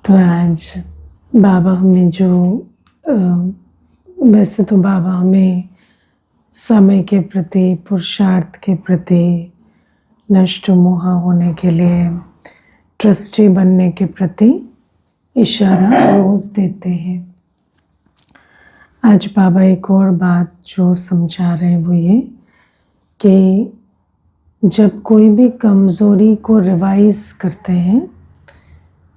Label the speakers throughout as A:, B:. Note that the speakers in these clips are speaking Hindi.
A: तो आज बाबा हमें जो वैसे तो बाबा हमें समय के प्रति, पुरुषार्थ के प्रति, नष्ट मोह होने के लिए, ट्रस्टी बनने के प्रति इशारा रोज देते हैं। आज बाबा एक और बात जो समझा रहे हैं वो ये कि जब कोई भी कमज़ोरी को रिवाइज करते हैं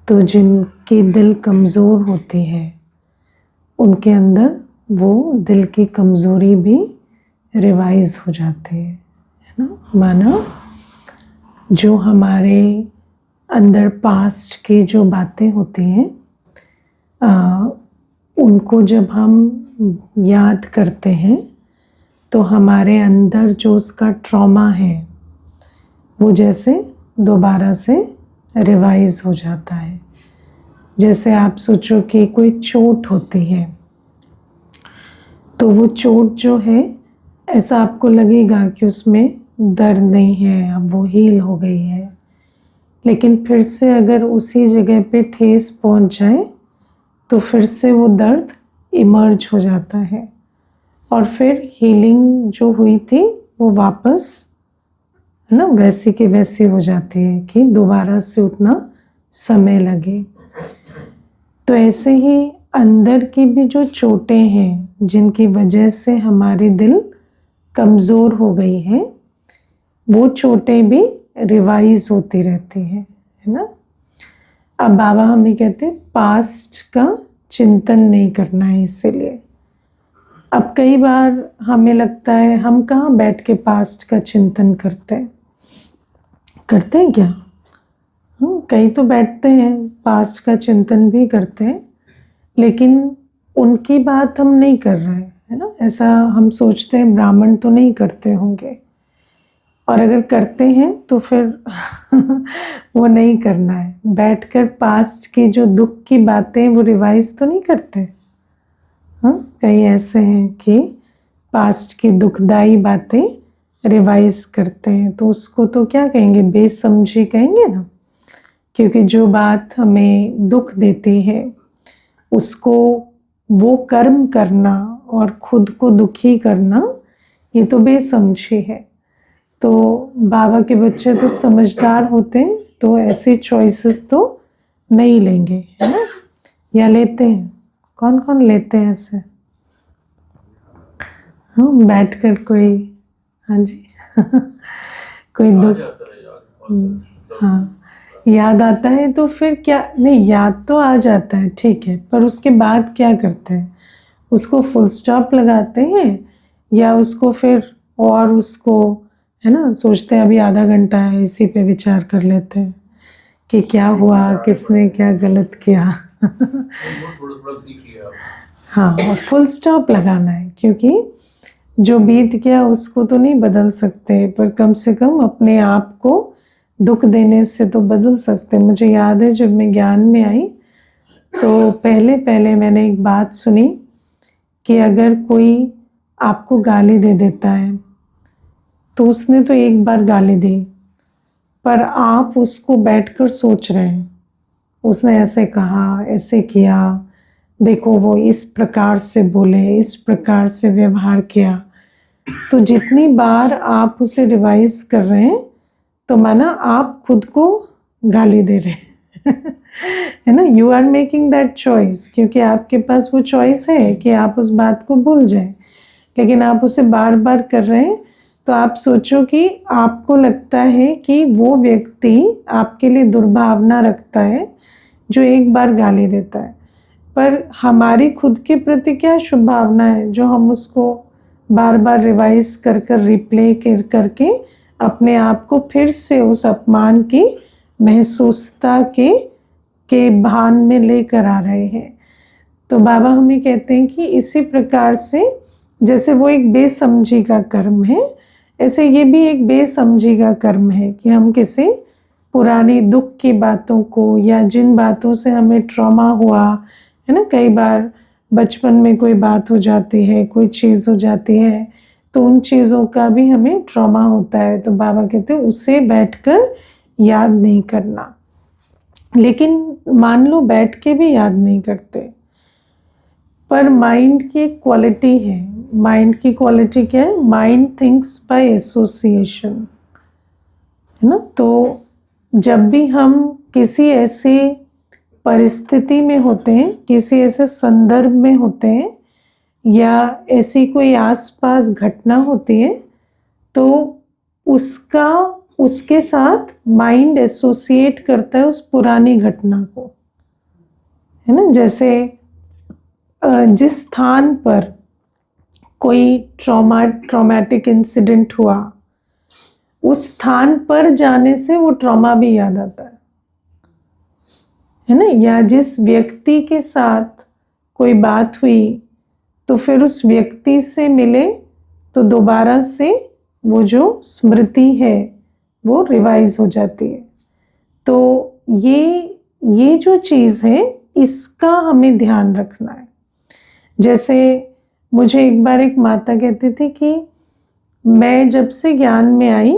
A: तो जिनकी दिल कमज़ोर होती है उनके अंदर वो दिल की कमज़ोरी भी रिवाइज हो जाती है ना। माना जो हमारे अंदर पास्ट की जो बातें होती हैं उनको जब हम याद करते हैं तो हमारे अंदर जो उसका ट्रॉमा है वो जैसे दोबारा से रिवाइज हो जाता है। जैसे आप सोचो कि कोई चोट होती है तो वो चोट जो है ऐसा आपको लगेगा कि उसमें दर्द नहीं है, अब वो हील हो गई है, लेकिन फिर से अगर उसी जगह पे ठेस पहुंच जाए तो फिर से वो दर्द इमर्ज हो जाता है और फिर हीलिंग जो हुई थी वो वापस है ना वैसी की वैसी हो जाती है कि दोबारा से उतना समय लगे। तो ऐसे ही अंदर की भी जो चोटें हैं जिनकी वजह से हमारी दिल कमज़ोर हो गई है वो चोटें भी रिवाइज होती रहती हैं, है ना। अब बाबा हमें कहते हैं पास्ट का चिंतन नहीं करना है। इसीलिए अब कई बार हमें लगता है हम कहाँ बैठ के पास्ट का चिंतन करते हैं क्या? कई तो बैठते हैं पास्ट का चिंतन भी करते हैं लेकिन उनकी बात हम नहीं कर रहे हैं, है ना। ऐसा हम सोचते हैं ब्राह्मण तो नहीं करते होंगे और अगर करते हैं तो फिर वो नहीं करना है। बैठकर पास्ट की जो दुख की बातें वो रिवाइज तो नहीं करते। कई ऐसे हैं कि पास्ट की दुखदाई बातें रिवाइज करते हैं तो उसको तो क्या कहेंगे, बेसमझी कहेंगे ना। क्योंकि जो बात हमें दुख देती है उसको वो कर्म करना और खुद को दुखी करना ये तो बेसमझी है। तो बाबा के बच्चे तो समझदार होते हैं तो ऐसी चॉइसेस तो नहीं लेंगे, है ना। या लेते हैं? कौन कौन लेते हैं ऐसे? बैठकर कोई, हाँ जी कोई दुख, हाँ याद आता है तो फिर क्या, नहीं याद तो आ जाता है ठीक है, पर उसके बाद क्या करते हैं? उसको फुल स्टॉप लगाते हैं या उसको फिर और उसको है ना सोचते हैं अभी आधा घंटा है इसी पे विचार कर लेते हैं कि क्या हुआ, किसने क्या गलत किया हाँ, और फुल स्टॉप लगाना है क्योंकि जो बीत गया उसको तो नहीं बदल सकते पर कम से कम अपने आप को दुख देने से तो बदल सकते। मुझे याद है जब मैं ज्ञान में आई तो पहले मैंने एक बात सुनी कि अगर कोई आपको गाली दे देता है तो उसने तो एक बार गाली दी पर आप उसको बैठकर सोच रहे हैं उसने ऐसे कहा, ऐसे किया, देखो वो इस प्रकार से बोले, इस प्रकार से व्यवहार किया। तो जितनी बार आप उसे रिवाइज कर रहे हैं तो माना आप खुद को गाली दे रहे हैं है ना। You are making that choice क्योंकि आपके पास वो चॉइस है कि आप उस बात को भूल जाएं, लेकिन आप उसे बार बार कर रहे हैं। तो आप सोचो कि आपको लगता है कि वो व्यक्ति आपके लिए दुर्भावना रखता है जो एक बार गाली देता है, पर हमारी खुद के प्रति क्या शुभ भावना है जो हम उसको बार बार रिवाइज कर रिप्ले करके अपने आप को फिर से उस अपमान की महसूसता के भान में लेकर आ रहे हैं। तो बाबा हमें कहते हैं कि इसी प्रकार से जैसे वो एक बेसमझी का कर्म है ऐसे ये भी एक बेसमझी का कर्म है कि हम किसी पुरानी दुख की बातों को या जिन बातों से हमें ट्रॉमा हुआ है ना, कई बार बचपन में कोई बात हो जाती है, कोई चीज़ हो जाती है तो उन चीज़ों का भी हमें ट्रॉमा होता है। तो बाबा कहते हैं उसे बैठकर याद नहीं करना। लेकिन मान लो बैठ के भी याद नहीं करते। पर माइंड की एक क्वालिटी है। माइंड की क्वालिटी क्या है? माइंड थिंक्स बाय एसोसिएशन, है ना। तो जब भी हम किसी ऐसे परिस्थिति में होते हैं, किसी ऐसे संदर्भ में होते हैं, या ऐसी कोई आसपास घटना होती है, तो उसके साथ माइंड एसोसिएट करता है उस पुरानी घटना को, है ना। जैसे जिस स्थान पर कोई ट्रॉमेटिक इंसिडेंट हुआ, उस स्थान पर जाने से वो ट्रॉमा भी याद आता है ना। या जिस व्यक्ति के साथ कोई बात हुई, तो फिर उस व्यक्ति से मिले तो दोबारा से वो जो स्मृति है वो रिवाइज हो जाती है। तो ये जो चीज़ है, इसका हमें ध्यान रखना है। जैसे मुझे एक बार एक माता कहती थी कि मैं जब से ज्ञान में आई,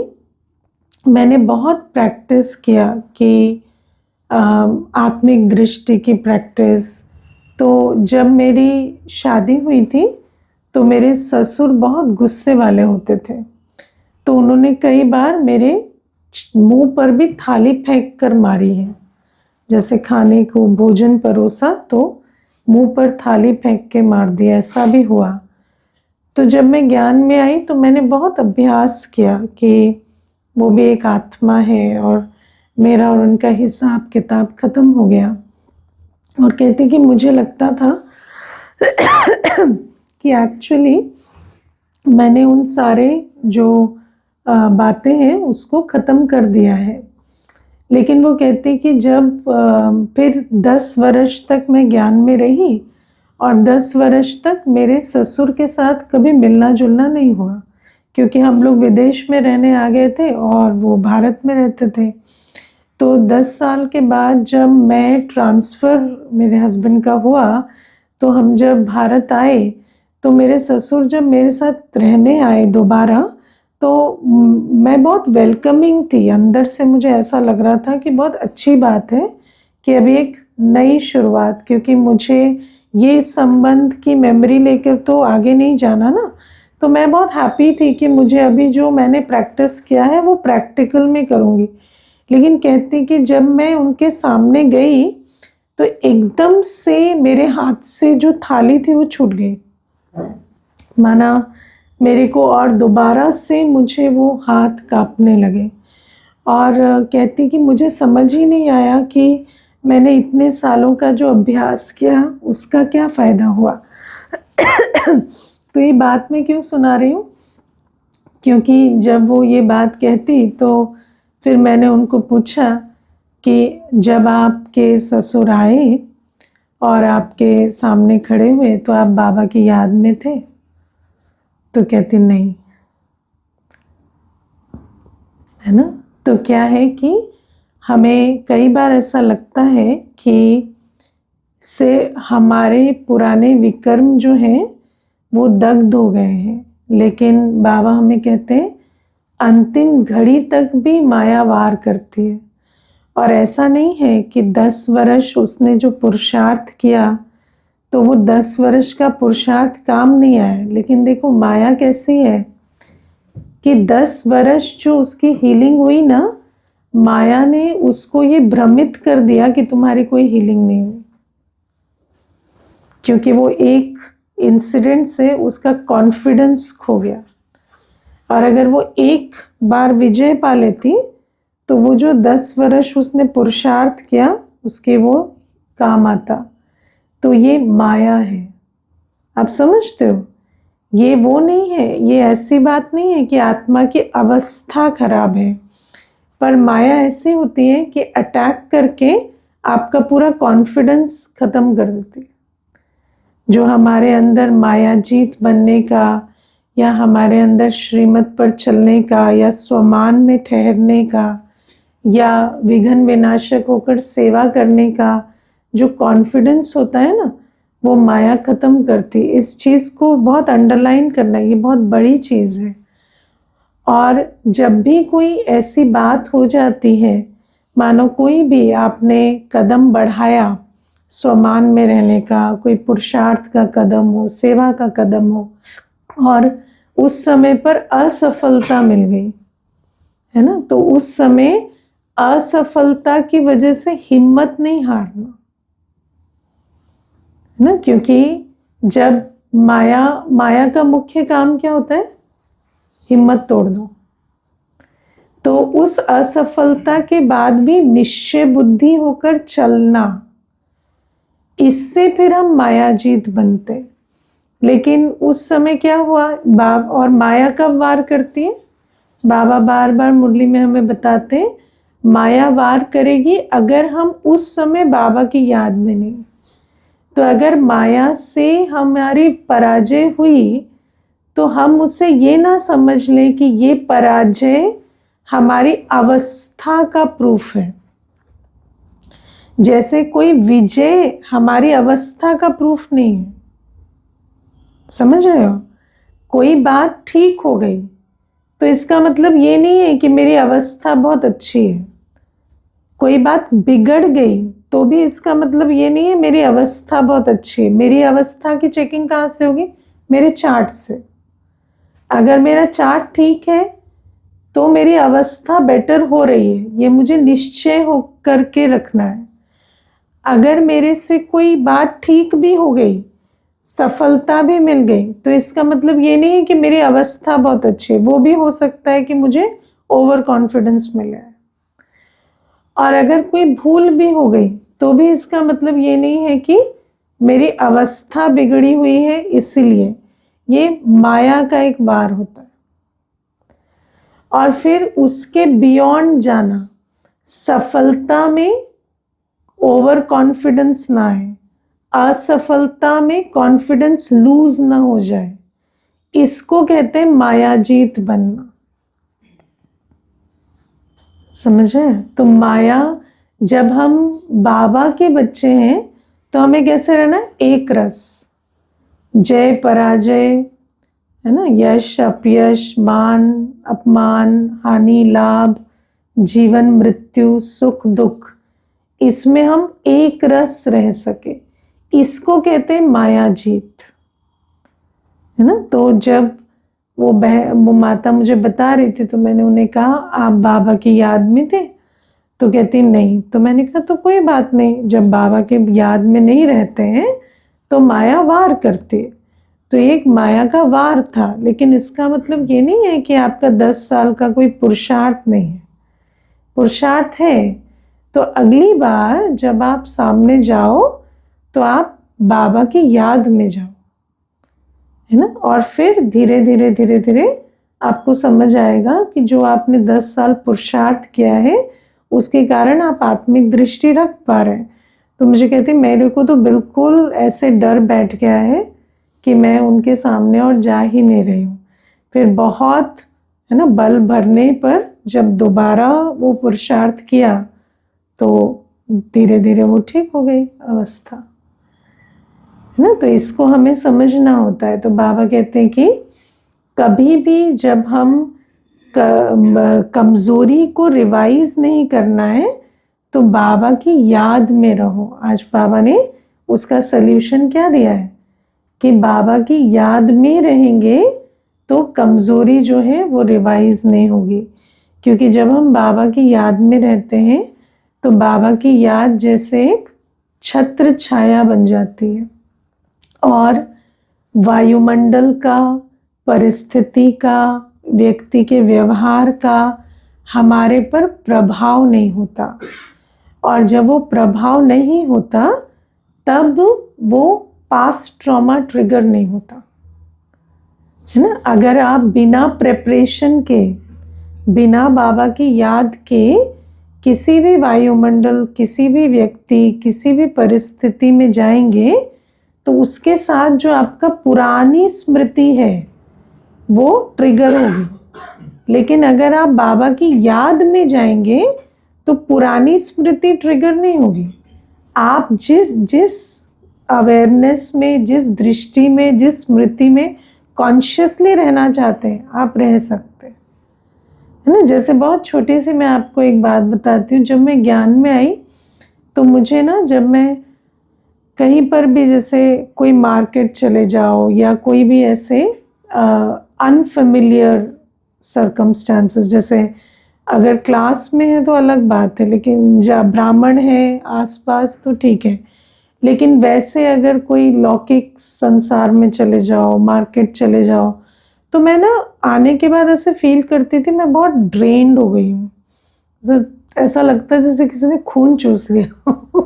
A: मैंने बहुत प्रैक्टिस किया कि आत्मिक दृष्टि की प्रैक्टिस। तो जब मेरी शादी हुई थी, तो मेरे ससुर बहुत गुस्से वाले होते थे। तो उन्होंने कई बार मेरे मुंह पर भी थाली फेंक कर मारी है। जैसे खाने को भोजन परोसा तो मुंह पर थाली फेंक के मार दिया, ऐसा भी हुआ। तो जब मैं ज्ञान में आई तो मैंने बहुत अभ्यास किया कि वो भी एक आत्मा है, और मेरा और उनका हिसाब किताब ख़त्म हो गया। और कहती कि मुझे लगता था कि एक्चुअली मैंने उन सारे जो बातें हैं उसको ख़त्म कर दिया है। लेकिन वो कहती कि जब फिर 10 वर्ष तक मैं ज्ञान में रही, और 10 वर्ष तक मेरे ससुर के साथ कभी मिलना जुलना नहीं हुआ, क्योंकि हम लोग विदेश में रहने आ गए थे और वो भारत में रहते थे। तो 10 साल के बाद जब मैं ट्रांसफ़र मेरे हस्बैंड का हुआ, तो हम जब भारत आए, तो मेरे ससुर जब मेरे साथ रहने आए दोबारा, तो मैं बहुत वेलकमिंग थी। अंदर से मुझे ऐसा लग रहा था कि बहुत अच्छी बात है कि अभी एक नई शुरुआत, क्योंकि मुझे ये संबंध की मेमोरी लेकर तो आगे नहीं जाना ना। तो मैं बहुत हैप्पी थी कि मुझे अभी जो मैंने प्रैक्टिस किया है वो प्रैक्टिकल में करूँगी। लेकिन कहती कि जब मैं उनके सामने गई, तो एकदम से मेरे हाथ से जो थाली थी वो छूट गई। माना मेरे को, और दोबारा से मुझे वो हाथ कांपने लगे। और कहती कि मुझे समझ ही नहीं आया कि मैंने इतने सालों का जो अभ्यास किया उसका क्या फ़ायदा हुआ। तो ये बात मैं क्यों सुना रही हूँ? क्योंकि जब वो ये बात कहती, तो फिर मैंने उनको पूछा कि जब आपके ससुर आए और आपके सामने खड़े हुए, तो आप बाबा की याद में थे? तो कहती नहीं, है ना। तो क्या है कि हमें कई बार ऐसा लगता है कि से हमारे पुराने विकर्म जो हैं वो दग्ध हो गए हैं, लेकिन बाबा हमें कहते हैं अंतिम घड़ी तक भी माया वार करती है। और ऐसा नहीं है कि 10 वर्ष उसने जो पुरुषार्थ किया, तो वो 10 वर्ष का पुरुषार्थ काम नहीं आया। लेकिन देखो माया कैसी है कि 10 वर्ष जो उसकी हीलिंग हुई ना, माया ने उसको ये भ्रमित कर दिया कि तुम्हारी कोई हीलिंग नहीं हुई, क्योंकि वो एक इंसिडेंट से उसका कॉन्फिडेंस खो गया। और अगर वो एक बार विजय पा लेती, तो वो जो 10 वर्ष उसने पुरुषार्थ किया उसके वो काम आता। तो ये माया है, आप समझते हो। ये वो नहीं है, ये ऐसी बात नहीं है कि आत्मा की अवस्था खराब है, पर माया ऐसी होती है कि अटैक करके आपका पूरा कॉन्फिडेंस खत्म कर देती है। जो हमारे अंदर मायाजीत बनने का, या हमारे अंदर श्रीमत पर चलने का, या स्वमान में ठहरने का, या विघ्न विनाशक होकर सेवा करने का जो कॉन्फिडेंस होता है ना, वो माया ख़त्म करती। इस चीज़ को बहुत अंडरलाइन करना, ये बहुत बड़ी चीज़ है। और जब भी कोई ऐसी बात हो जाती है मानो कोई भी आपने कदम बढ़ाया स्वमान में रहने का, कोई पुरुषार्थ का कदम हो, सेवा का कदम हो, और उस समय पर असफलता मिल गई, है ना, तो उस समय असफलता की वजह से हिम्मत नहीं हारना, है ना, क्योंकि जब माया का मुख्य काम क्या होता है? हिम्मत तोड़ दो। तो उस असफलता के बाद भी निश्चय बुद्धि होकर चलना, इससे फिर हम मायाजीत बनते। लेकिन उस समय क्या हुआ, और माया कब वार करती है? बाबा बार बार मुरली में हमें बताते हैं, माया वार करेगी अगर हम उस समय बाबा की याद में नहीं। तो अगर माया से हमारी पराजय हुई तो हम उससे ये ना समझ लें कि ये पराजय हमारी अवस्था का प्रूफ है। जैसे कोई विजय हमारी अवस्था का प्रूफ नहीं है। समझ रहे हो? कोई बात ठीक हो गई तो इसका मतलब ये नहीं है कि मेरी अवस्था बहुत अच्छी है। कोई बात बिगड़ गई तो भी इसका मतलब ये नहीं है मेरी अवस्था बहुत अच्छी है। मेरी अवस्था की चेकिंग कहाँ से होगी? मेरे चार्ट से। अगर मेरा चार्ट ठीक है तो मेरी अवस्था बेटर हो रही है, ये मुझे निश्चय हो करके रखना है। अगर मेरे से कोई बात ठीक भी हो गई, सफलता भी मिल गई, तो इसका मतलब ये नहीं है कि मेरी अवस्था बहुत अच्छी है। वो भी हो सकता है कि मुझे ओवर कॉन्फिडेंस मिला है। और अगर कोई भूल भी हो गई तो भी इसका मतलब ये नहीं है कि मेरी अवस्था बिगड़ी हुई है इसीलिए। ये माया का एक वार होता है। और फिर उसके बियॉन्ड जाना, सफलता में ओवर कॉन्फिडेंस ना आए, असफलता में कॉन्फिडेंस लूज ना हो जाए, इसको कहते हैं मायाजीत बनना। समझ रहे? तो माया, जब हम बाबा के बच्चे हैं तो हमें कैसे रहना है? एक रस, जय पराजय, है ना, यश अपयश, मान अपमान, हानि लाभ, जीवन मृत्यु, सुख दुख, इसमें हम एक रस रह सके, इसको कहते हैं मायाजीत, है ना। तो जब वो माता मुझे बता रही थी तो मैंने उन्हें कहा आप बाबा की याद में थे? तो कहती नहीं। तो मैंने कहा तो कोई बात नहीं, जब बाबा के याद में नहीं रहते हैं तो माया वार करती है। तो एक माया का वार था, लेकिन इसका मतलब ये नहीं है कि आपका 10 साल का कोई पुरुषार्थ नहीं है। पुरुषार्थ है। तो अगली बार जब आप सामने जाओ तो आप बाबा की याद में जाओ, है ना। और फिर धीरे धीरे धीरे धीरे आपको समझ आएगा कि जो आपने 10 साल पुरुषार्थ किया है उसके कारण आप आत्मिक दृष्टि रख पा रहे हैं। तो मुझे कहती मेरे को तो बिल्कुल ऐसे डर बैठ गया है कि मैं उनके सामने और जा ही नहीं रही हूँ। फिर बहुत, है ना, बल भरने पर जब दोबारा वो पुरुषार्थ किया तो धीरे धीरे वो ठीक हो गई अवस्था, है ना। तो इसको हमें समझना होता है। तो बाबा कहते हैं कि कभी भी जब हम कमजोरी को रिवाइज नहीं करना है तो बाबा की याद में रहो। आज बाबा ने उसका सल्यूशन क्या दिया है कि बाबा की याद में रहेंगे तो कमजोरी जो है वो रिवाइज नहीं होगी। क्योंकि जब हम बाबा की याद में रहते हैं तो बाबा की याद जैसे एक छत्र छाया बन जाती है और वायुमंडल का, परिस्थिति का, व्यक्ति के व्यवहार का हमारे पर प्रभाव नहीं होता। और जब वो प्रभाव नहीं होता तब वो पास्ट ट्रॉमा ट्रिगर नहीं होता, है ना। अगर आप बिना प्रेपरेशन के, बिना बाबा की याद के किसी भी वायुमंडल, किसी भी व्यक्ति, किसी भी परिस्थिति में जाएंगे तो उसके साथ जो आपका पुरानी स्मृति है वो ट्रिगर होगी। लेकिन अगर आप बाबा की याद में जाएंगे तो पुरानी स्मृति ट्रिगर नहीं होगी। आप जिस अवेयरनेस में, जिस दृष्टि में, जिस स्मृति में कॉन्शियसली रहना चाहते हैं आप रह सकते हैं, है ना। जैसे बहुत छोटी सी मैं आपको एक बात बताती हूँ, जब मैं ज्ञान में आई तो मुझे ना, जब मैं कहीं पर भी जैसे कोई मार्केट चले जाओ या कोई भी ऐसे अनफेमिलियर सर्कमस्टांसेस, जैसे अगर क्लास में है तो अलग बात है, लेकिन जब ब्राह्मण है आसपास तो ठीक है, लेकिन वैसे अगर कोई लौकिक संसार में चले जाओ, मार्केट चले जाओ, तो मैं ना आने के बाद ऐसे फील करती थी मैं बहुत ड्रेन्ड हो गई हूँ। ऐसा लगता है जैसे किसी ने खून चूस लिया।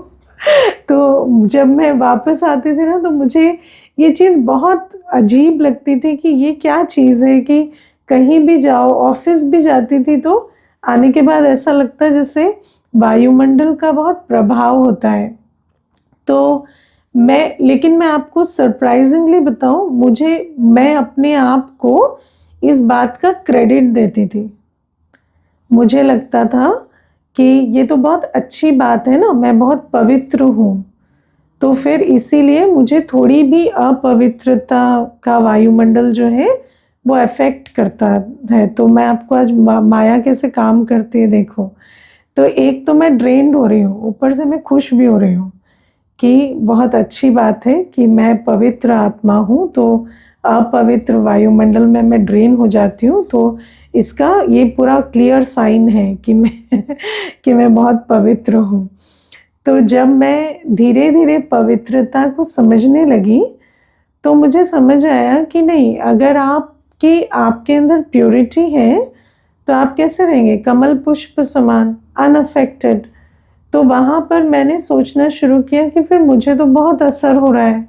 A: तो जब मैं वापस आती थी ना, तो मुझे ये चीज़ बहुत अजीब लगती थी कि ये क्या चीज़ है कि कहीं भी जाओ, ऑफिस भी जाती थी तो आने के बाद ऐसा लगता है जैसे वायुमंडल का बहुत प्रभाव होता है। तो लेकिन मैं आपको सरप्राइजिंगली बताऊं, मैं अपने आप को इस बात का क्रेडिट देती थी। मुझे लगता था कि ये तो बहुत अच्छी बात है ना, मैं बहुत पवित्र हूँ, तो फिर इसीलिए मुझे थोड़ी भी अपवित्रता का वायुमंडल जो है वो अफेक्ट करता है। तो मैं आपको आज माया कैसे काम करती है देखो। तो एक तो मैं ड्रेन्ड हो रही हूँ, ऊपर से मैं खुश भी हो रही हूँ कि बहुत अच्छी बात है कि मैं पवित्र आत्मा हूँ, तो अपवित्र वायुमंडल में मैं ड्रेन हो जाती हूँ, तो इसका ये पूरा क्लियर साइन है कि मैं बहुत पवित्र हूँ। तो जब मैं धीरे धीरे पवित्रता को समझने लगी तो मुझे समझ आया कि नहीं, अगर आपके अंदर प्योरिटी है तो आप कैसे रहेंगे, कमल पुष्प समान अनअफेक्टेड। तो वहाँ पर मैंने सोचना शुरू किया कि फिर मुझे तो बहुत असर हो रहा है,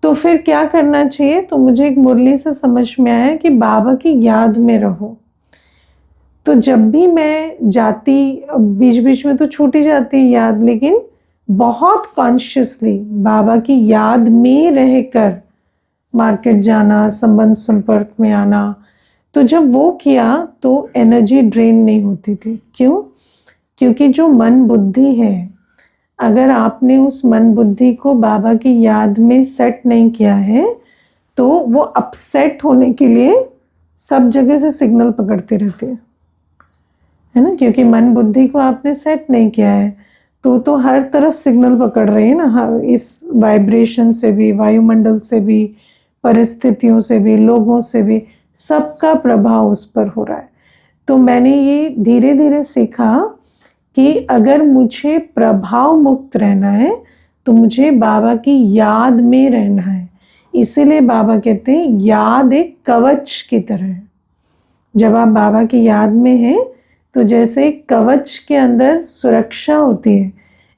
A: तो फिर क्या करना चाहिए। तो मुझे एक मुरली से समझ में आया कि बाबा की याद में रहो। तो जब भी मैं जाती, बीच बीच में तो छूटी जाती याद, लेकिन बहुत कॉन्शियसली बाबा की याद में रहकर मार्केट जाना, संबंध संपर्क में आना, तो जब वो किया तो एनर्जी ड्रेन नहीं होती थी। क्यों? क्योंकि जो मन बुद्धि है, अगर आपने उस मन बुद्धि को बाबा की याद में सेट नहीं किया है तो वो अपसेट होने के लिए सब जगह से सिग्नल पकड़ती रहती है ना। क्योंकि मन बुद्धि को आपने सेट नहीं किया है तो हर तरफ सिग्नल पकड़ रही है ना, इस वाइब्रेशन से भी, वायुमंडल से भी, परिस्थितियों से भी, लोगों से भी, सबका प्रभाव उस पर हो रहा है। तो मैंने ये धीरे धीरे सीखा कि अगर मुझे प्रभाव मुक्त रहना है तो मुझे बाबा की याद में रहना है। इसीलिए बाबा कहते हैं याद एक कवच की तरह है। जब आप बाबा की याद में हैं तो जैसे एक कवच के अंदर सुरक्षा होती है,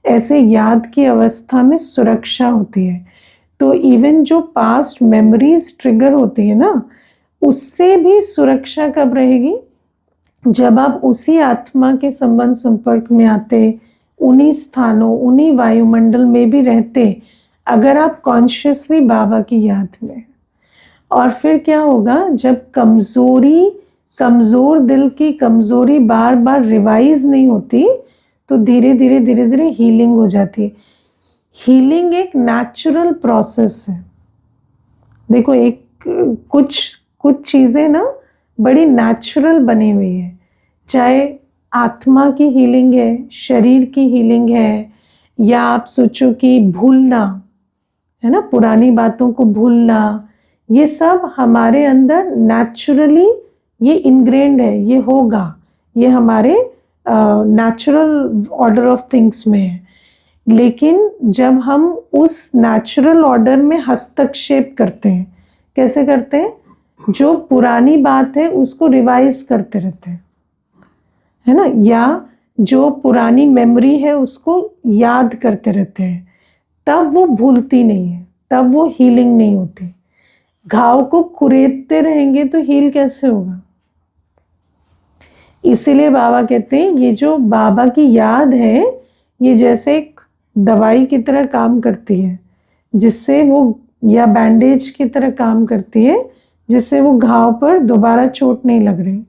A: ऐसे याद की अवस्था में सुरक्षा होती है। तो इवन जो पास्ट मेमोरीज ट्रिगर होती है ना, उससे भी सुरक्षा कब रहेगी, जब आप उसी आत्मा के संबंध संपर्क में आते, उन्हीं स्थानों, उन्हीं वायुमंडल में भी रहते, अगर आप कॉन्शियसली बाबा की याद में। और फिर क्या होगा, जब कमज़ोर दिल की कमज़ोरी बार बार रिवाइज नहीं होती तो धीरे धीरे हीलिंग हो जाती है। हीलिंग एक नेचुरल प्रोसेस है। देखो, कुछ चीज़ें ना बड़ी नेचुरल बनी हुई है, चाहे आत्मा की हीलिंग है, शरीर की हीलिंग है, या आप सोचो कि भूलना है ना, पुरानी बातों को भूलना, ये सब हमारे अंदर नेचुरली ये इनग्रेन्ड है, ये होगा, ये हमारे नेचुरल ऑर्डर ऑफ थिंग्स में है। लेकिन जब हम उस नेचुरल ऑर्डर में हस्तक्षेप करते हैं, कैसे करते हैं, जो पुरानी बात है उसको रिवाइज करते रहते हैं, है ना, या जो पुरानी मेमोरी है उसको याद करते रहते हैं, तब वो भूलती नहीं है, तब वो हीलिंग नहीं होती। घाव को कुरेदते रहेंगे तो हील कैसे होगा। इसीलिए बाबा कहते हैं ये जो बाबा की याद है ये जैसे एक दवाई की तरह काम करती है, जिससे वो, या बैंडेज की तरह काम करती है, जिससे वो घाव पर दोबारा चोट नहीं लग रही,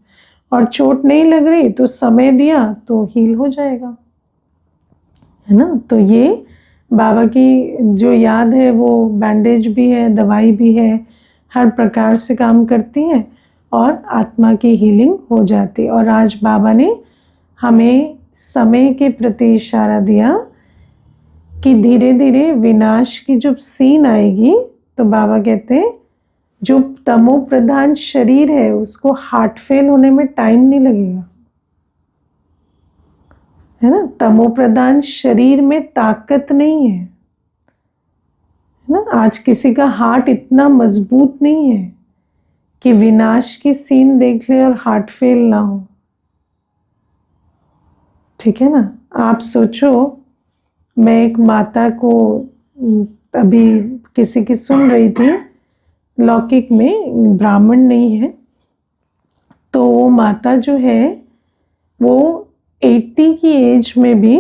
A: और चोट नहीं लग रही तो समय दिया तो हील हो जाएगा, है ना। तो ये बाबा की जो याद है वो बैंडेज भी है, दवाई भी है, हर प्रकार से काम करती है। और आत्मा की हीलिंग हो जाती। और आज बाबा ने हमें समय के प्रति इशारा दिया कि धीरे धीरे विनाश की जब सीन आएगी तो बाबा कहते हैं जो तमो प्रधान शरीर है उसको हार्ट फेल होने में टाइम नहीं लगेगा, है ना। तमो प्रधान शरीर में ताकत नहीं है ना। आज किसी का हार्ट इतना मजबूत नहीं है कि विनाश की सीन देख ले और हार्ट फेल ना हो, ठीक है ना। आप सोचो, मैं एक माता को अभी किसी की सुन रही थी, लौकिक में, ब्राह्मण नहीं है, तो वो माता जो है वो 80 की एज में भी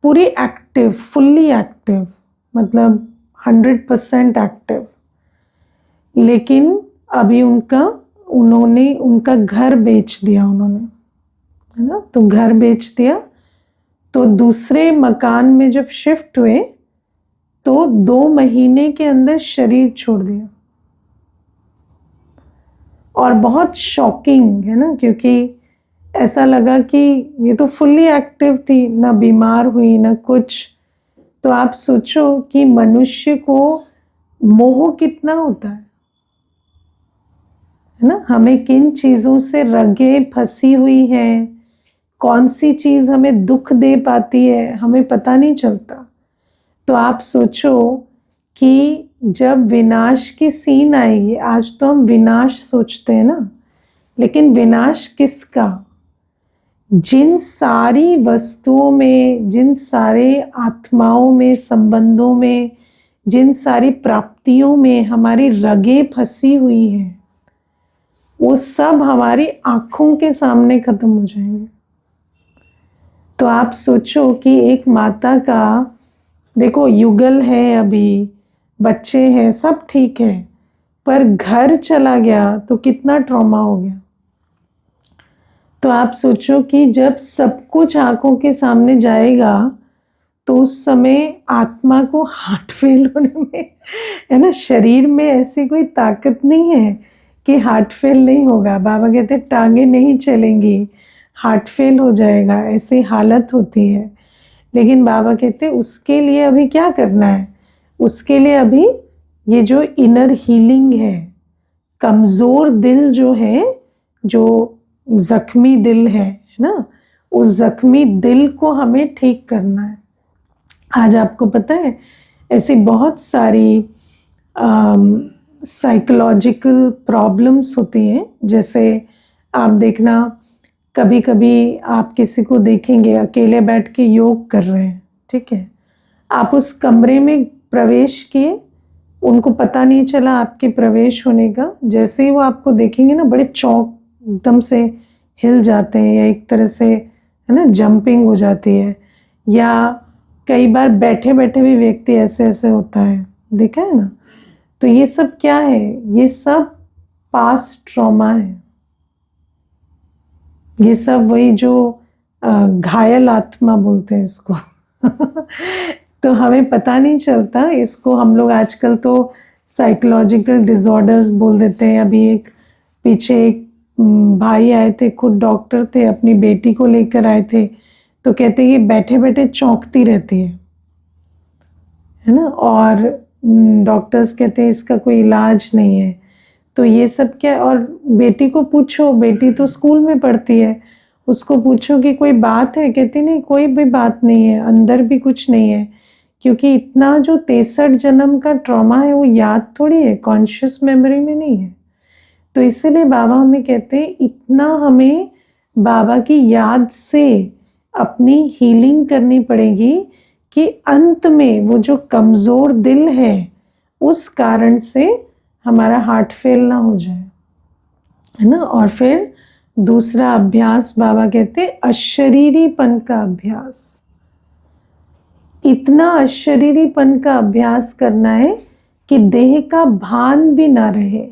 A: पूरी एक्टिव, फुल्ली एक्टिव, मतलब 100% एक्टिव। लेकिन अभी उन्होंने उनका घर बेच दिया, उन्होंने, है ना। तो घर बेच दिया तो दूसरे मकान में जब शिफ्ट हुए तो 2 महीने के अंदर शरीर छोड़ दिया। और बहुत शॉकिंग है ना, क्योंकि ऐसा लगा कि ये तो फुल्ली एक्टिव थी, ना बीमार हुई ना कुछ। तो आप सोचो कि मनुष्य को मोह कितना होता है ना। हमें किन चीज़ों से रगे फंसी हुई हैं, कौन सी चीज़ हमें दुख दे पाती है, हमें पता नहीं चलता। तो आप सोचो कि जब विनाश की सीन आएगी, आज तो हम विनाश सोचते हैं ना, लेकिन विनाश किसका? जिन सारी वस्तुओं में, जिन सारे आत्माओं में, संबंधों में, जिन सारी प्राप्तियों में हमारी रगें फंसी हुई हैं, वो सब हमारी आंखों के सामने खत्म हो जाएंगे। तो आप सोचो कि एक माता का, देखो युगल है, अभी बच्चे हैं, सब ठीक है, पर घर चला गया तो कितना ट्रॉमा हो गया। तो आप सोचो कि जब सब कुछ आंखों के सामने जाएगा तो उस समय आत्मा को हार्ट फेल होने में, है ना, शरीर में ऐसी कोई ताकत नहीं है कि हार्ट फेल नहीं होगा। बाबा कहते टांगे नहीं चलेंगी, हार्ट फेल हो जाएगा, ऐसी हालत होती है। लेकिन बाबा कहते उसके लिए अभी क्या करना है? उसके लिए अभी ये जो इनर हीलिंग है, कमज़ोर दिल जो है, जो जख्मी दिल है ना, उस जख्मी दिल को हमें ठीक करना है। आज आपको पता है ऐसी बहुत सारी साइकोलॉजिकल प्रॉब्लम्स होती हैं। जैसे आप देखना, कभी कभी आप किसी को देखेंगे अकेले बैठ के योग कर रहे हैं, ठीक है, आप उस कमरे में प्रवेश किए, उनको पता नहीं चला आपके प्रवेश होने का। जैसे ही वो आपको देखेंगे ना, बड़े चौंक, एकदम से हिल जाते हैं, या एक तरह से, है ना, जंपिंग हो जाती है। या कई बार बैठे बैठे भी व्यक्ति ऐसे ऐसे होता है, देखा है ना। तो ये सब क्या है? ये सब पास्ट ट्रॉमा है। ये सब वही जो घायल आत्मा बोलते हैं इसको तो हमें पता नहीं चलता इसको। हम लोग आजकल तो साइकोलॉजिकल डिसऑर्डर्स बोल देते हैं। अभी एक पीछे एक भाई आए थे, खुद डॉक्टर थे, अपनी बेटी को लेकर आए थे, तो कहते ये बैठे बैठे चौंकती रहती है ना, और डॉक्टर्स कहते हैं इसका कोई इलाज नहीं है। तो ये सब क्या? और बेटी को पूछो, बेटी तो स्कूल में पढ़ती है, उसको पूछो कि कोई बात है, कहती नहीं कोई भी बात नहीं है, अंदर भी कुछ नहीं है। क्योंकि इतना जो 63 जन्म का ट्रॉमा है वो याद थोड़ी है, कॉन्शियस मेमोरी में नहीं है। तो इसीलिए बाबा हमें कहते हैं इतना हमें बाबा की याद से अपनी हीलिंग करनी पड़ेगी कि अंत में वो जो कमज़ोर दिल है उस कारण से हमारा हार्ट फेल ना हो जाए, है ना। और फिर दूसरा अभ्यास बाबा कहते अशरीरीपन का अभ्यास। इतना अशरीरीपन का अभ्यास करना है कि देह का भान भी ना रहे, है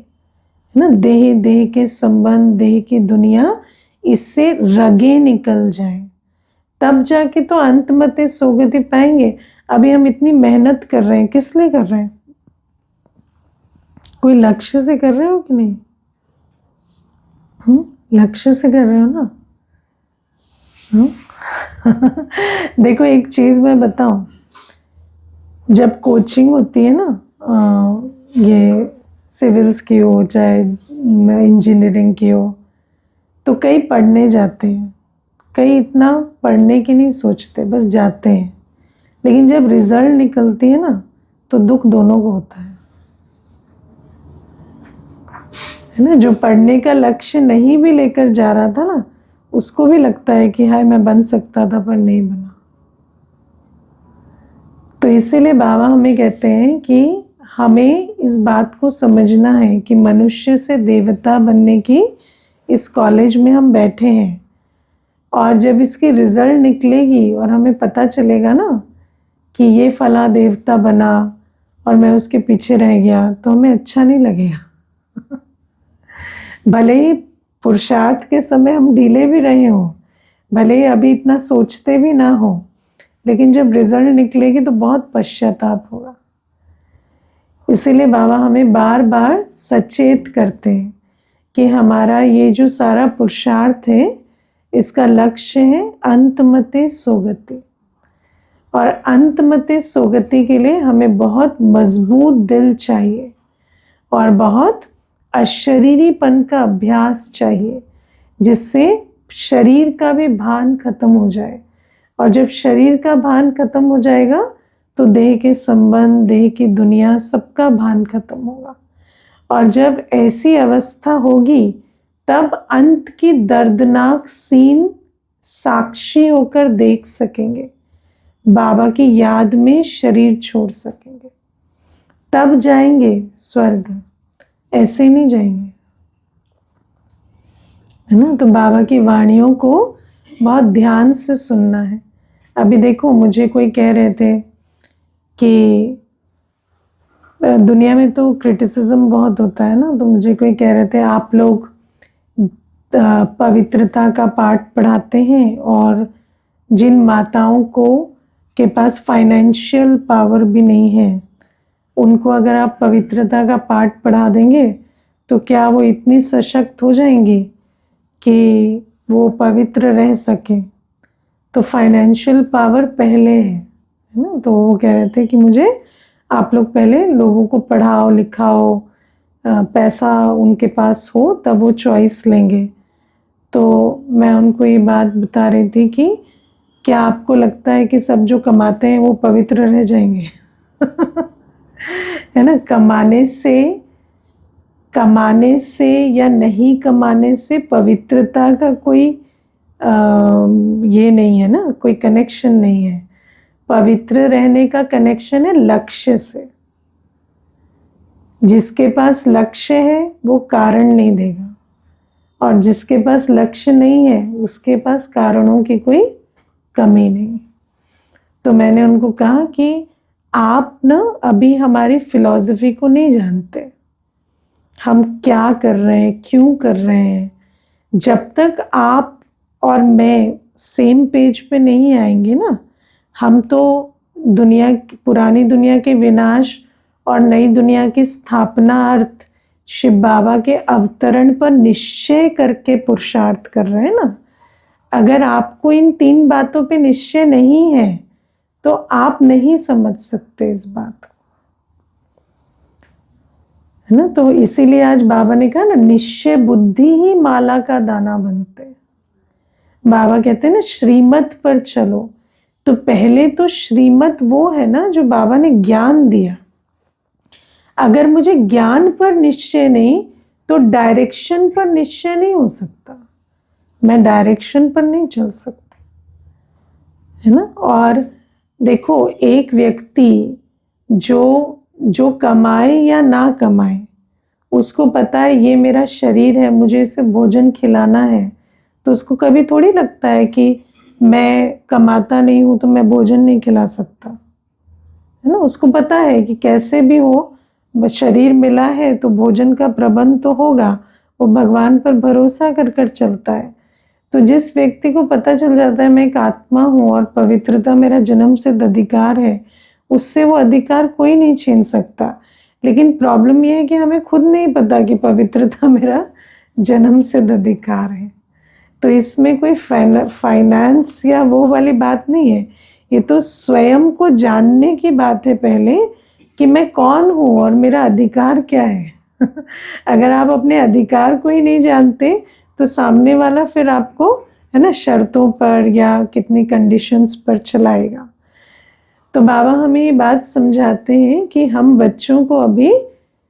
A: ना। देह के संबंध, देह की दुनिया, इससे रगे निकल जाए, तब जाके तो अंतमते सोगति पाएंगे। अभी हम इतनी मेहनत कर रहे हैं, किस लिए कर रहे हैं? कोई लक्ष्य से कर रहे हो कि नहीं? लक्ष्य से कर रहे हो ना। देखो एक चीज मैं बताऊं, जब कोचिंग होती है ना, ये सिविल्स की हो चाहे इंजीनियरिंग की हो, तो कई पढ़ने जाते हैं, कई इतना पढ़ने की नहीं सोचते, बस जाते हैं। लेकिन जब रिजल्ट निकलती है ना, तो दुख दोनों को होता है ना। जो पढ़ने का लक्ष्य नहीं भी लेकर जा रहा था ना, उसको भी लगता है कि हाय मैं बन सकता था पर नहीं बना। तो इसीलिए बाबा हमें कहते हैं कि हमें इस बात को समझना है कि मनुष्य से देवता बनने की इस कॉलेज में हम बैठे हैं, और जब इसकी रिजल्ट निकलेगी और हमें पता चलेगा ना कि ये फला देवता बना और मैं उसके पीछे रह गया, तो हमें अच्छा नहीं लगेगा। भले ही पुरुषार्थ के समय हम ढीले भी रहे हों, भले ही अभी इतना सोचते भी ना हो, लेकिन जब रिजल्ट निकलेगी तो बहुत पश्चाताप होगा। इसीलिए बाबा हमें बार बार सचेत करते हैं कि हमारा ये जो सारा पुरुषार्थ है, इसका लक्ष्य है अंतमते सोगति। और अंतमते सोगति के लिए हमें बहुत मजबूत दिल चाहिए और बहुत अशरीरीपन का अभ्यास चाहिए, जिससे शरीर का भी भान खत्म हो जाए। और जब शरीर का भान खत्म हो जाएगा तो देह के संबंध, देह की दुनिया, सबका भान खत्म होगा। और जब ऐसी अवस्था होगी तब अंत की दर्दनाक सीन साक्षी होकर देख सकेंगे, बाबा की याद में शरीर छोड़ सकेंगे, तब जाएंगे स्वर्ग, ऐसे नहीं जाएंगे, है ना। तो बाबा की वाणियों को बहुत ध्यान से सुनना है। अभी देखो मुझे कोई कह रहे थे कि दुनिया में तो क्रिटिसिज्म बहुत होता है ना, तो मुझे कोई कह रहे थे आप लोग पवित्रता का पाठ पढ़ाते हैं और जिन माताओं को के पास फाइनेंशियल पावर भी नहीं है, उनको अगर आप पवित्रता का पाठ पढ़ा देंगे तो क्या वो इतनी सशक्त हो जाएंगी कि वो पवित्र रह सके। तो फाइनेंशियल पावर पहले है ना। तो वो कह रहे थे कि मुझे आप लोग पहले लोगों को पढ़ाओ लिखाओ, पैसा उनके पास हो तब वो चॉइस लेंगे। तो मैं उनको ये बात बता रही थी कि क्या आपको लगता है कि सब जो कमाते हैं वो पवित्र रह जाएंगे? है ना। कमाने से या नहीं कमाने से पवित्रता का कोई ये नहीं है ना, कोई कनेक्शन नहीं है। पवित्र रहने का कनेक्शन है लक्ष्य से। जिसके पास लक्ष्य है वो कारण नहीं देगा, और जिसके पास लक्ष्य नहीं है उसके पास कारणों की कोई कमी नहीं। तो मैंने उनको कहा कि आप ना अभी हमारी फिलॉसफी को नहीं जानते, हम क्या कर रहे हैं, क्यों कर रहे हैं। जब तक आप और मैं सेम पेज पे नहीं आएंगे ना, हम तो पुरानी दुनिया के विनाश और नई दुनिया की स्थापना अर्थ शिव बाबा के अवतरण पर निश्चय करके पुरुषार्थ कर रहे हैं ना। अगर आपको इन 3 बातों पे निश्चय नहीं है तो आप नहीं समझ सकते इस बात को, है ना। तो इसीलिए आज बाबा ने कहा ना, निश्चय बुद्धि ही माला का दाना बनते। बाबा कहते हैं ना श्रीमत पर चलो। तो पहले तो श्रीमत वो है ना जो बाबा ने ज्ञान दिया। अगर मुझे ज्ञान पर निश्चय नहीं तो डायरेक्शन पर निश्चय नहीं हो सकता, मैं डायरेक्शन पर नहीं चल सकती, है ना। और देखो एक व्यक्ति जो कमाए या ना कमाए, उसको पता है ये मेरा शरीर है, मुझे इसे भोजन खिलाना है, तो उसको कभी थोड़ी लगता है कि मैं कमाता नहीं हूं तो मैं भोजन नहीं खिला सकता, है ना। उसको पता है कि कैसे भी हो शरीर मिला है तो भोजन का प्रबंध तो होगा। वो भगवान पर भरोसा कर कर चलता है। तो जिस व्यक्ति को पता चल जाता है मैं एक आत्मा हूँ और पवित्रता मेरा जन्म सिद्ध अधिकार है, उससे वो अधिकार कोई नहीं छीन सकता। लेकिन प्रॉब्लम ये है कि हमें खुद नहीं पता कि पवित्रता मेरा जन्म सिद्ध अधिकार है। तो इसमें कोई फाइनेंस या वो वाली बात नहीं है, ये तो स्वयं को जानने की बात है पहले कि मैं कौन हूँ और मेरा अधिकार क्या है। अगर आप अपने अधिकार को ही नहीं जानते तो सामने वाला फिर आपको है ना शर्तों पर या कितनी कंडीशंस पर चलाएगा। तो बाबा हमें ये बात समझाते हैं कि हम बच्चों को अभी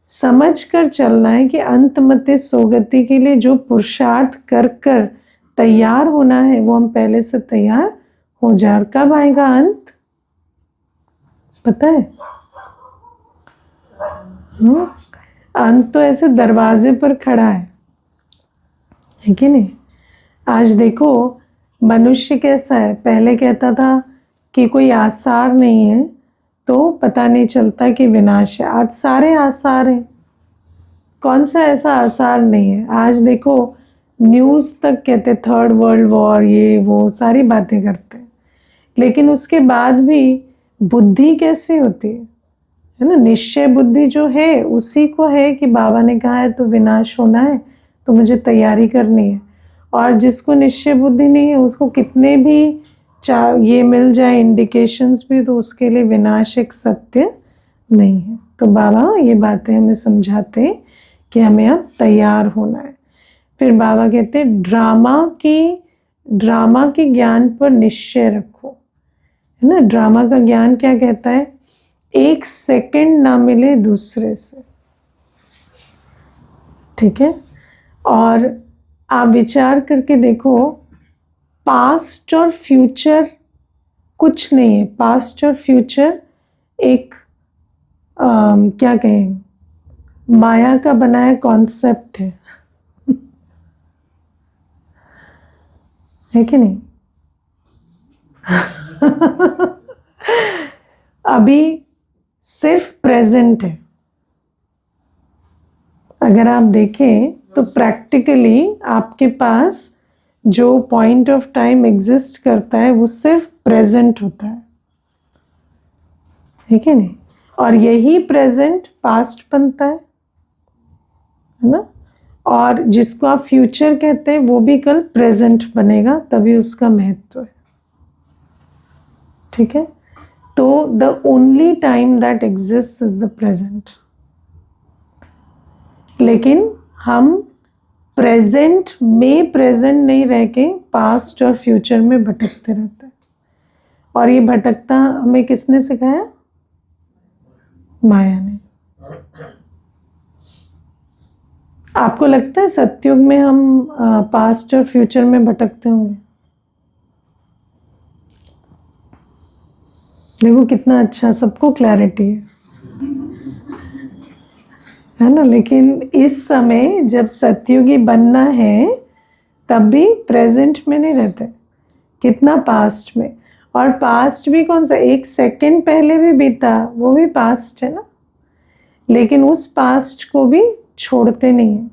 A: समझ कर चलना है कि अंतमते सोगति के लिए जो पुरुषार्थ कर कर तैयार होना है वो हम पहले से तैयार हो जाए। और कब आएगा अंत पता है? अंत तो ऐसे दरवाजे पर खड़ा है कि नहीं? आज देखो मनुष्य कैसा है, पहले कहता था कि कोई आसार नहीं है तो पता नहीं चलता कि विनाश है। आज सारे आसार हैं, कौन सा ऐसा आसार नहीं है? आज देखो न्यूज़ तक कहते 3rd वर्ल्ड वॉर, ये वो सारी बातें करते हैं, लेकिन उसके बाद भी बुद्धि कैसी होती है ना? निश्चय बुद्धि जो है उसी को है कि बाबा ने कहा है तो विनाश होना है तो मुझे तैयारी करनी है। और जिसको निश्चय बुद्धि नहीं है उसको कितने भी ये मिल जाए इंडिकेशंस भी, तो उसके लिए विनाश एक सत्य नहीं है। तो बाबा ये बातें हमें समझाते हैं कि हमें अब तैयार होना है। फिर बाबा कहते हैं ड्रामा के ज्ञान पर निश्चय रखो, है ना? ड्रामा का ज्ञान क्या कहता है? 1 सेकंड ना मिले दूसरे से, ठीक है? और आप विचार करके देखो, पास्ट और फ्यूचर कुछ नहीं है। पास्ट और फ्यूचर एक क्या कहें, माया का बनाया कॉन्सेप्ट है कि नहीं? अभी सिर्फ प्रेजेंट है। अगर आप देखें तो प्रैक्टिकली आपके पास जो पॉइंट ऑफ टाइम एग्जिस्ट करता है वो सिर्फ प्रेजेंट होता है कि नहीं? और यही प्रेजेंट पास्ट बनता है ना? और जिसको आप फ्यूचर कहते हैं वो भी कल प्रेजेंट बनेगा, तभी उसका महत्व है, ठीक है? तो the only time that exist is the present. लेकिन हम प्रेजेंट में प्रेजेंट नहीं रह के पास्ट और फ्यूचर में भटकते रहते हैं। और ये भटकता हमें किसने सिखाया? माया ने। आपको लगता है सतयुग में हम पास्ट और फ्यूचर में भटकते होंगे? देखो कितना अच्छा, सबको क्लैरिटी है ना? लेकिन इस समय जब सतयुगी बनना है तब भी प्रेजेंट में नहीं रहते, कितना पास्ट में। और पास्ट भी कौन सा, 1 सेकंड पहले भी बीता वो भी पास्ट है ना? लेकिन उस पास्ट को भी छोड़ते नहीं है।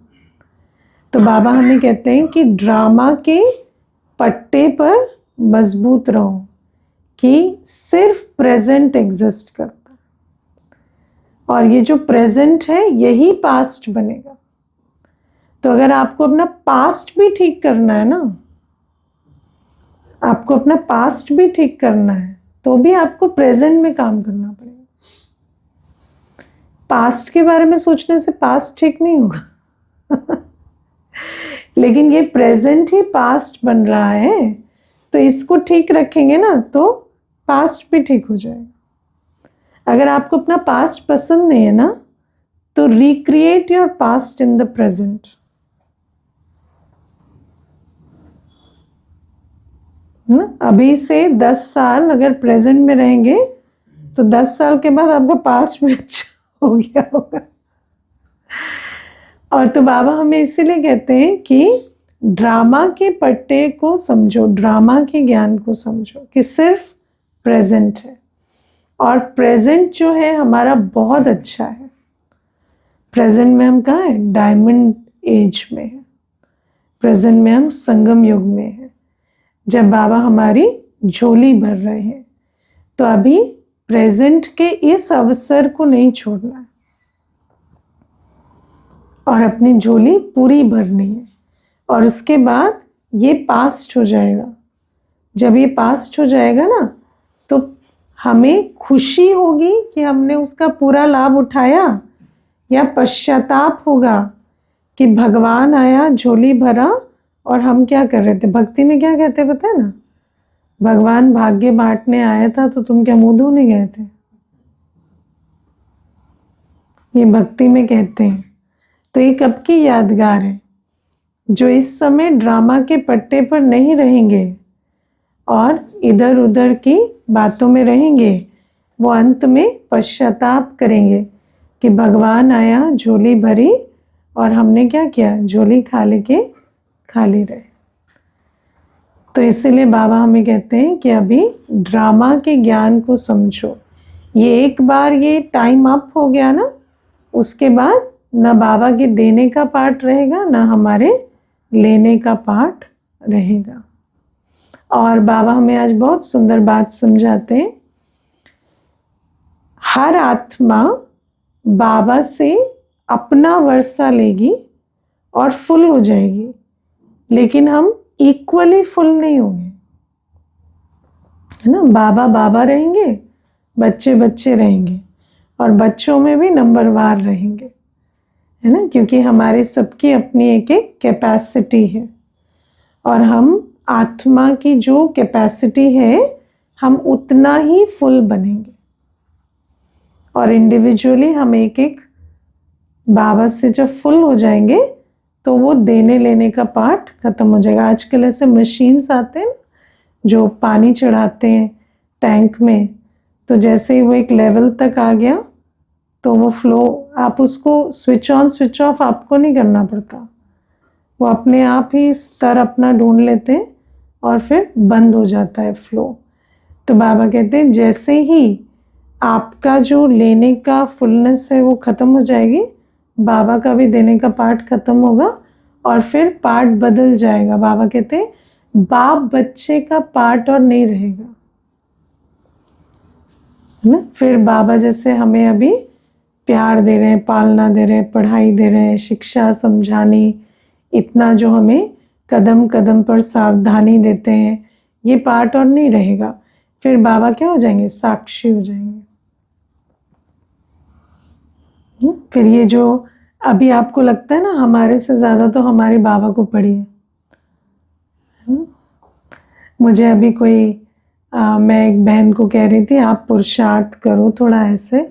A: तो बाबा हमें कहते हैं कि ड्रामा के पट्टे पर मजबूत रहो कि सिर्फ प्रेजेंट एग्जिस्ट करता है, और ये जो प्रेजेंट है यही पास्ट बनेगा। तो अगर आपको अपना पास्ट भी ठीक करना है ना, आपको अपना पास्ट भी ठीक करना है तो भी आपको प्रेजेंट में काम करना पड़ेगा। पास्ट के बारे में सोचने से पास्ट ठीक नहीं होगा। लेकिन ये प्रेजेंट ही पास्ट बन रहा है, तो इसको ठीक रखेंगे ना तो पास्ट भी ठीक हो जाएगा। अगर आपको अपना पास्ट पसंद नहीं है ना तो recreate your past in the present. अभी से 10 साल अगर प्रेजेंट में रहेंगे तो 10 साल के बाद आपका पास्ट भी अच्छा हो गया होगा। और तो बाबा हमें इसीलिए कहते हैं कि ड्रामा के पट्टे को समझो, ड्रामा के ज्ञान को समझो कि सिर्फ प्रेजेंट है। और प्रेजेंट जो है हमारा बहुत अच्छा है। प्रेजेंट में हम कहाँ हैं? डायमंड एज में है। प्रेजेंट में हम संगम युग में हैं, जब बाबा हमारी झोली भर रहे हैं। तो अभी प्रेजेंट के इस अवसर को नहीं छोड़ना है। और अपनी झोली पूरी भरनी है। और उसके बाद ये पास्ट हो जाएगा। जब ये पास्ट हो जाएगा ना, तो हमें खुशी होगी कि हमने उसका पूरा लाभ उठाया, या पश्चाताप होगा कि भगवान आया, झोली भरा, और हम क्या कर रहे थे। भक्ति में क्या कहते हैं पता है ना, भगवान भाग्य बांटने आया था तो तुम क्या मुंह धोने गए थे। ये भक्ति में कहते हैं। तो ये कब की यादगार है, जो इस समय ड्रामा के पट्टे पर नहीं रहेंगे और इधर उधर की बातों में रहेंगे, वो अंत में पश्चाताप करेंगे कि भगवान आया, झोली भरी, और हमने क्या किया, झोली खाली रहे। तो इसीलिए बाबा हमें कहते हैं कि अभी ड्रामा के ज्ञान को समझो। ये एक बार ये टाइम अप हो गया ना, उसके बाद ना बाबा के देने का पार्ट रहेगा, ना हमारे लेने का पार्ट रहेगा। और बाबा हमें आज बहुत सुंदर बात समझाते हैं। हर आत्मा बाबा से अपना वर्षा लेगी और फुल हो जाएगी, लेकिन हम इक्वली फुल नहीं होंगे, है ना। बाबा बाबा रहेंगे, बच्चे बच्चे रहेंगे, और बच्चों में भी नंबरवार रहेंगे, है ना, क्योंकि हमारे सबकी अपनी एक एक कैपेसिटी है। और हम आत्मा की जो कैपेसिटी है, हम उतना ही फुल बनेंगे। और इंडिविजुअली हम एक एक बाबा से जब फुल हो जाएंगे, तो वो देने लेने का पार्ट खत्म हो जाएगा। आजकल ऐसे मशीन्स आते हैं जो पानी चढ़ाते हैं टैंक में, तो जैसे ही वो एक लेवल तक आ गया तो वो फ्लो, आप उसको स्विच ऑन स्विच ऑफ आपको नहीं करना पड़ता, वो अपने आप ही स्तर अपना ढूंढ लेते हैं और फिर बंद हो जाता है फ्लो। तो बाबा कहते हैं जैसे ही आपका जो लेने का फुलनेस है वो ख़त्म हो जाएगी, बाबा का भी देने का पार्ट ख़त्म होगा और फिर पार्ट बदल जाएगा। बाबा कहते हैं बाप बच्चे का पार्ट और नहीं रहेगा, है ना। फिर बाबा जैसे हमें अभी प्यार दे रहे हैं, पालना दे रहे हैं, पढ़ाई दे रहे हैं, शिक्षा समझानी, इतना जो हमें कदम कदम पर सावधानी देते हैं, ये पार्ट और नहीं रहेगा। फिर बाबा क्या हो जाएंगे, साक्षी हो जाएंगे। फिर ये जो अभी आपको लगता है ना हमारे से ज़्यादा तो हमारे बाबा को पड़ी है। मुझे अभी मैं एक बहन को कह रही थी आप पुरुषार्थ करो थोड़ा ऐसे,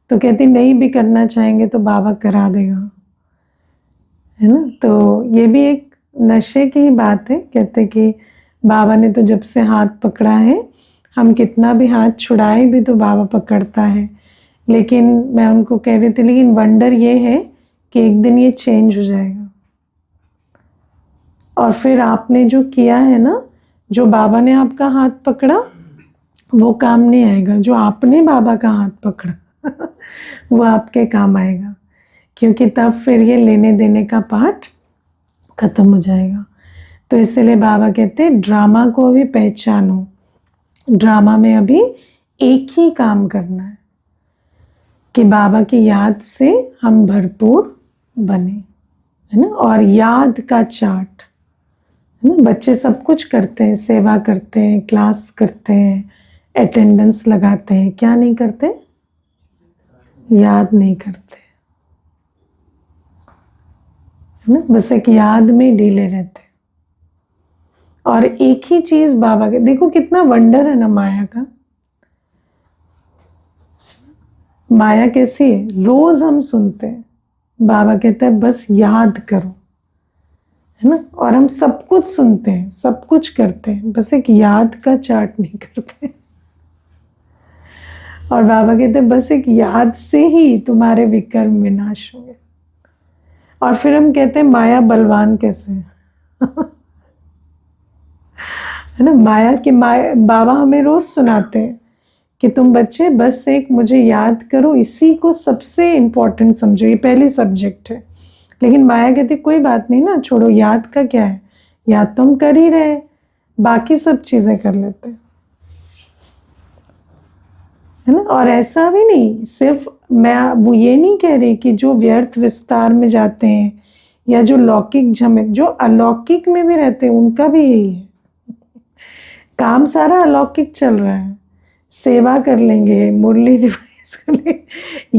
A: तो कहती नहीं भी करना चाहेंगे तो बाबा करा देगा, है ना। तो ये भी एक नशे की ही बात है। कहते कि बाबा ने तो जब से हाथ पकड़ा है, हम कितना भी हाथ छुड़ाए भी तो बाबा पकड़ता है। लेकिन मैं उनको कह रही थी, लेकिन वंडर ये है कि एक दिन ये चेंज हो जाएगा। और फिर आपने जो किया है ना, जो बाबा ने आपका हाथ पकड़ा वो काम नहीं आएगा, जो आपने बाबा का हाथ पकड़ा वो आपके काम आएगा, क्योंकि तब फिर ये लेने देने का पार्ट खत्म हो जाएगा। तो इसलिए बाबा कहते हैं ड्रामा को अभी पहचानो, ड्रामा में अभी एक ही काम करना है कि बाबा की याद से हम भरपूर बने, है ना। और याद का चार्ट, है ना। बच्चे सब कुछ करते हैं, सेवा करते हैं, क्लास करते हैं, अटेंडेंस लगाते हैं, क्या नहीं करते, याद नहीं करते, है ना। बस एक याद में ढीले रहते। और एक ही चीज बाबा के, देखो कितना वंडर है ना माया का। माया कैसी है, रोज हम सुनते हैं, बाबा कहता है बस याद करो, है ना। और हम सब कुछ सुनते हैं, सब कुछ करते हैं, बस एक याद का चार्ट नहीं करते। और बाबा कहते हैं बस एक याद से ही तुम्हारे विकर्म विनाश होंगे। और फिर हम कहते हैं माया बलवान कैसे है ना। बाबा हमें रोज सुनाते हैं कि तुम बच्चे बस एक मुझे याद करो, इसी को सबसे इम्पोर्टेंट समझो, ये पहली सब्जेक्ट है। लेकिन माया कहती कोई बात नहीं ना, छोड़ो, याद का क्या है, याद तो हम कर ही रहे, बाकी सब चीजें कर लेते हैं। है ना। और ऐसा भी नहीं, सिर्फ मैं वो ये नहीं कह रही कि जो व्यर्थ विस्तार में जाते हैं या जो लौकिक झमक, जो अलौकिक में भी रहते हैं उनका भी यही है, काम सारा अलौकिक चल रहा है। सेवा कर लेंगे, मुरली रिवाइज कर लेंगे,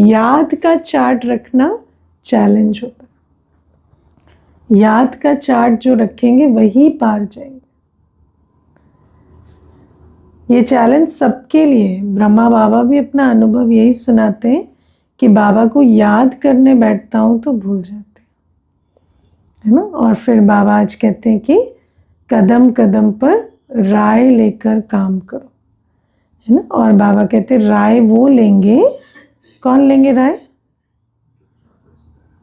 A: याद का चार्ट रखना चैलेंज होता है। याद का चार्ट जो रखेंगे वही पार जाएंगे। ये चैलेंज सबके लिए। ब्रह्मा बाबा भी अपना अनुभव यही सुनाते हैं कि बाबा को याद करने बैठता हूँ तो भूल जाते है ना। और फिर बाबा आज कहते हैं कि कदम कदम पर राय लेकर काम करो, है ना। और बाबा कहते हैं राय वो लेंगे, कौन लेंगे राय?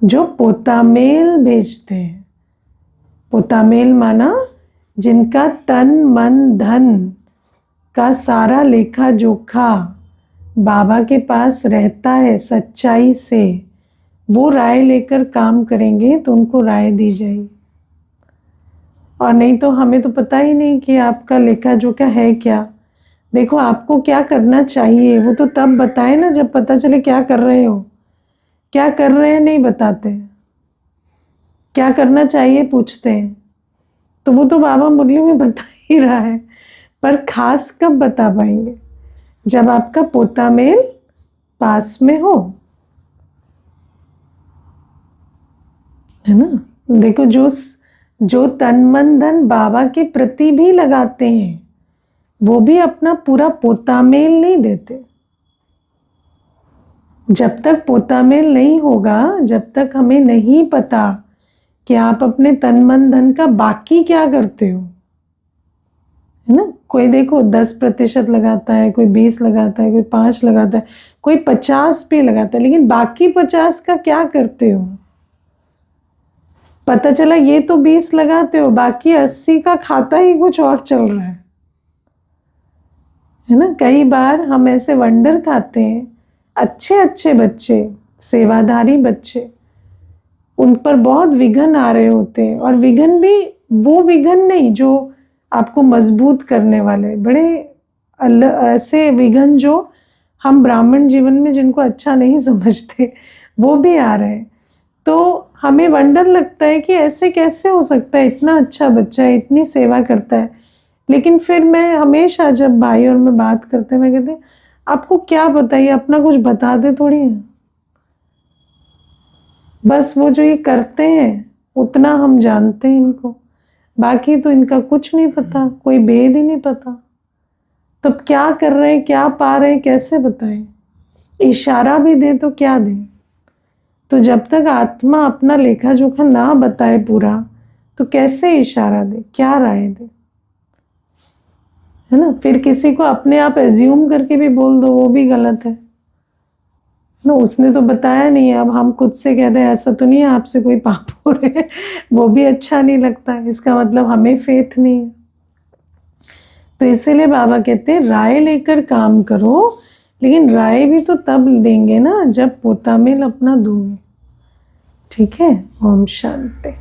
A: जो पोतामेल भेजते हैं। पोतामेल माना जिनका तन मन धन का सारा लेखा जोखा बाबा के पास रहता है सच्चाई से, वो राय लेकर काम करेंगे तो उनको राय दी जाएगी। और नहीं तो हमें तो पता ही नहीं कि आपका लेखा जोखा है क्या। देखो आपको क्या करना चाहिए वो तो तब बताए ना जब पता चले क्या कर रहे हो। क्या कर रहे हैं नहीं बताते, क्या करना चाहिए पूछते हैं। तो वो तो बाबा मुरली में बता ही रहा है, पर खास कब बता पाएंगे? जब आपका पोता मेल पास में हो, है ना। देखो जो तन मन धन बाबा के प्रति भी लगाते हैं वो भी अपना पूरा पोता मेल नहीं देते। जब तक पोता मेल नहीं होगा, जब तक हमें नहीं पता कि आप अपने तन मन धन का बाकी क्या करते हो, है ना। कोई देखो 10% लगाता है, कोई 20 लगाता है, कोई 5 लगाता है, कोई 50 भी लगाता है, लेकिन बाकी 50 का क्या करते हो? पता चला ये तो 20 लगाते हो, बाकी 80 का खाता ही कुछ और चल रहा है ना। कई बार हम ऐसे वंडर खाते हैं, अच्छे अच्छे बच्चे, सेवाधारी बच्चे, उन पर बहुत विघन आ रहे होते हैं। और विघन भी वो विघन नहीं जो आपको मजबूत करने वाले, बड़े ऐसे विघन जो हम ब्राह्मण जीवन में जिनको अच्छा नहीं समझते वो भी आ रहे हैं। तो हमें वंडर लगता है कि ऐसे कैसे हो सकता है, इतना अच्छा बच्चा है, इतनी सेवा करता है। लेकिन फिर मैं हमेशा जब भाई और मैं बात करते हैं, मैं कहते हैं आपको क्या बताइए, अपना कुछ बताते थोड़ी है। बस वो जो ये करते हैं उतना हम जानते हैं इनको, बाकी तो इनका कुछ नहीं पता, कोई भेद ही नहीं पता। तब क्या कर रहे हैं, क्या पा रहे हैं, कैसे बताएं? इशारा भी दे तो क्या दे? तो जब तक आत्मा अपना लेखा जोखा ना बताए पूरा, तो कैसे इशारा दे, क्या राय दे, है ना। फिर किसी को अपने आप एज्यूम करके भी बोल दो, वो भी गलत है ना। उसने तो बताया नहीं, अब हम खुद से कहते हैं ऐसा तो नहीं है आपसे कोई पाप हो रहे हैं, वो भी अच्छा नहीं लगता। इसका मतलब हमें फेथ नहीं है। तो इसीलिए बाबा कहते हैं राय लेकर काम करो, लेकिन राय भी तो तब देंगे ना जब पोता मेल अपना दोगे। ठीक है। ओम शांति।